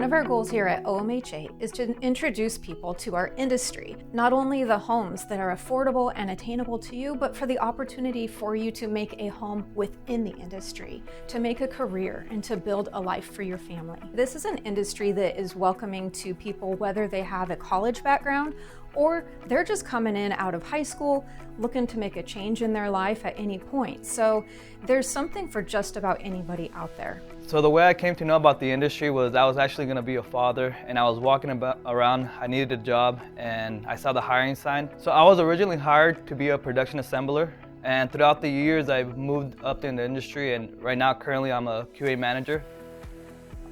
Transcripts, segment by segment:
One of our goals here at OMHA is to introduce people to our industry, not only the homes that are affordable and attainable to you, but for the opportunity for you to make a home within the industry, to make a career and to build a life for your family. This is an industry that is welcoming to people whether they have a college background or they're just coming in out of high school looking to make a change in their life at any point. So there's something for just about anybody out there. So the way I came to know about the industry was I was actually going to be a father, and I was walking around, I needed a job, and I saw the hiring sign. So I was originally hired to be a production assembler, and throughout the years I've moved up in the industry, and right now currently I'm a QA manager.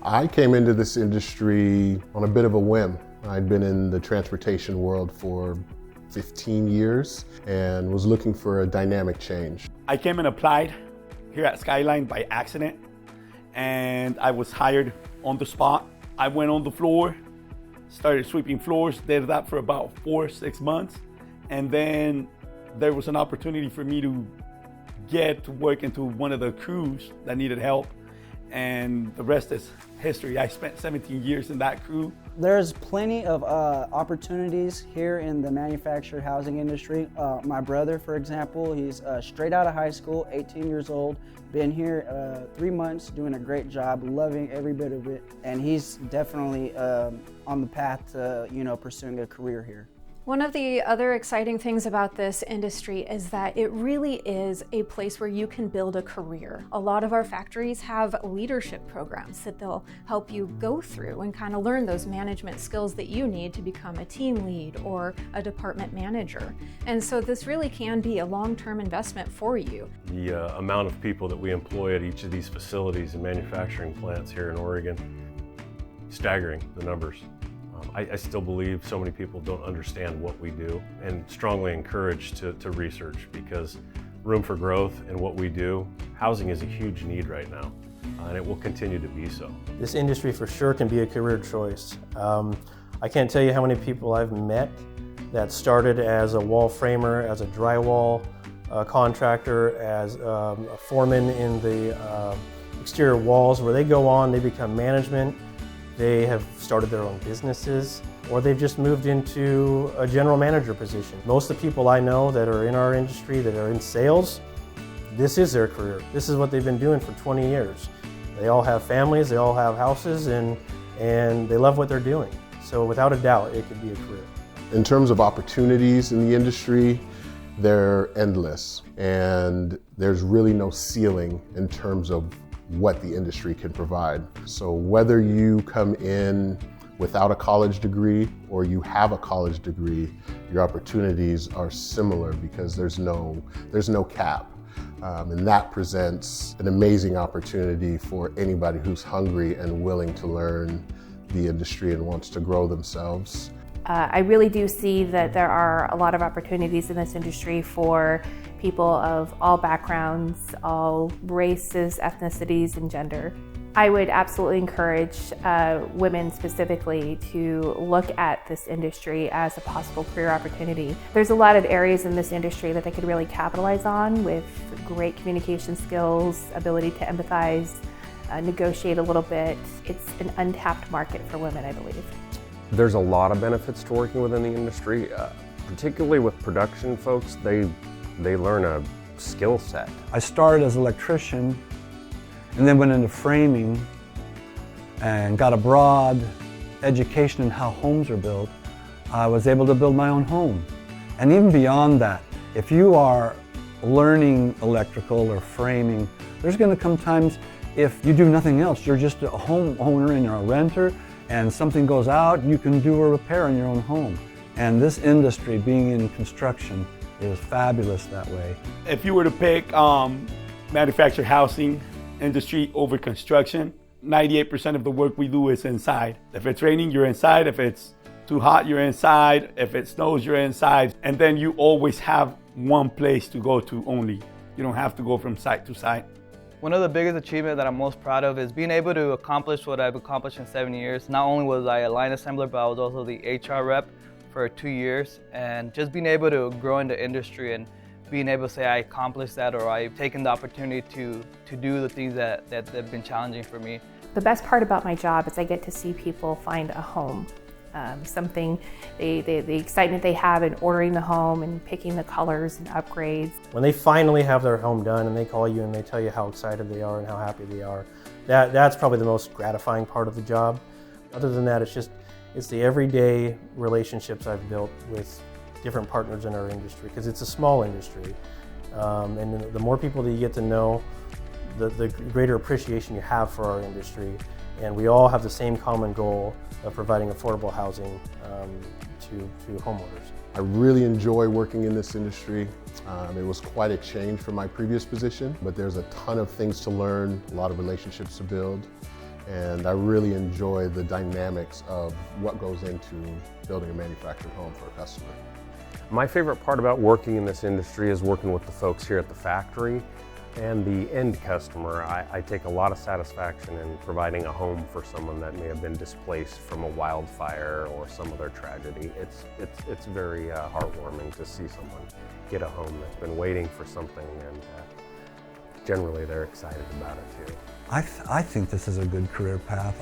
I came into this industry on a bit of a whim. I'd been in the transportation world for 15 years and was looking for a dynamic change. I came and applied here at Skyline by accident, and I was hired on the spot. I went on the floor, started sweeping floors, did that for about 4 or 6 months, and then there was an opportunity for me to get to work into one of the crews that needed help, and the rest is history. I spent 17 years in that crew. There's plenty of opportunities here in the manufactured housing industry. My brother, for example, he's straight out of high school, 18 years old, been here 3 months, doing a great job, loving every bit of it, and he's definitely on the path to pursuing a career here. One of the other exciting things about this industry is that it really is a place where you can build a career. A lot of our factories have leadership programs that they'll help you go through and kind of learn those management skills that you need to become a team lead or a department manager. And so this really can be a long-term investment for you. The amount of people that we employ at each of these facilities and manufacturing plants here in Oregon, staggering, the numbers. I still believe so many people don't understand what we do, and strongly encourage to research, because room for growth in what we do. Housing is a huge need right now, and it will continue to be so. This industry for sure can be a career choice. I can't tell you how many people I've met that started as a wall framer, as a drywall contractor, as a foreman in the exterior walls, where they go on, they become management. They have started their own businesses, or they've just moved into a general manager position. Most of the people I know that are in our industry, that are in sales, this is their career. This is what they've been doing for 20 years. They all have families, they all have houses, and they love what they're doing. So without a doubt, it could be a career. In terms of opportunities in the industry, they're endless, and there's really no ceiling in terms of what the industry can provide. So whether you come in without a college degree or you have a college degree, your opportunities are similar because there's no cap. And that presents an amazing opportunity for anybody who's hungry and willing to learn the industry and wants to grow themselves. I really do see that there are a lot of opportunities in this industry for people of all backgrounds, all races, ethnicities, and gender. I would absolutely encourage women specifically to look at this industry as a possible career opportunity. There's a lot of areas in this industry that they could really capitalize on with great communication skills, ability to empathize, negotiate a little bit. It's an untapped market for women, I believe. There's a lot of benefits to working within the industry, particularly with production folks. They learn a skill set. I started as an electrician and then went into framing and got a broad education in how homes are built. I was able to build my own home. And even beyond that, if you are learning electrical or framing, there's going to come times if you do nothing else, you're just a homeowner and you're a renter, and something goes out, you can do a repair in your own home. And this industry, being in construction, is fabulous that way. If you were to pick manufactured housing industry over construction, 98% of the work we do is inside. If it's raining, you're inside. If it's too hot, you're inside. If it snows, you're inside. And then you always have one place to go to only. You don't have to go from site to site. One of the biggest achievements that I'm most proud of is being able to accomplish what I've accomplished in 7 years. Not only was I a line assembler, but I was also the HR rep for 2 years, and just being able to grow in the industry and being able to say I accomplished that, or I've taken the opportunity to do the things that have been challenging for me. The best part about my job is I get to see people find a home. Something, the excitement they have in ordering the home and picking the colors and upgrades. When they finally have their home done and they call you and they tell you how excited they are and how happy they are, that's probably the most gratifying part of the job. Other than that, it's the everyday relationships I've built with different partners in our industry, because it's a small industry. And the more people that you get to know, the greater appreciation you have for our industry. And we all have the same common goal of providing affordable housing to homeowners. I really enjoy working in this industry. It was quite a change from my previous position, but there's a ton of things to learn, a lot of relationships to build, and I really enjoy the dynamics of what goes into building a manufactured home for a customer. My favorite part about working in this industry is working with the folks here at the factory and the end customer. I take a lot of satisfaction in providing a home for someone that may have been displaced from a wildfire or some other tragedy. It's very heartwarming to see someone get a home that's been waiting for something, and generally they're excited about it too. I think this is a good career path.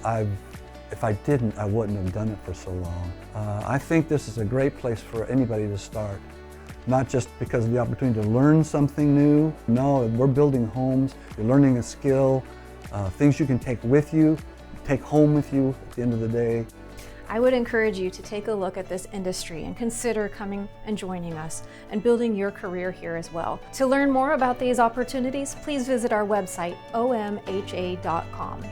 If I didn't, I wouldn't have done it for so long. I think this is a great place for anybody to start. Not just because of the opportunity to learn something new. No, we're building homes, you're learning a skill, things you can take with you, take home with you at the end of the day. I would encourage you to take a look at this industry and consider coming and joining us and building your career here as well. To learn more about these opportunities, please visit our website, omha.com.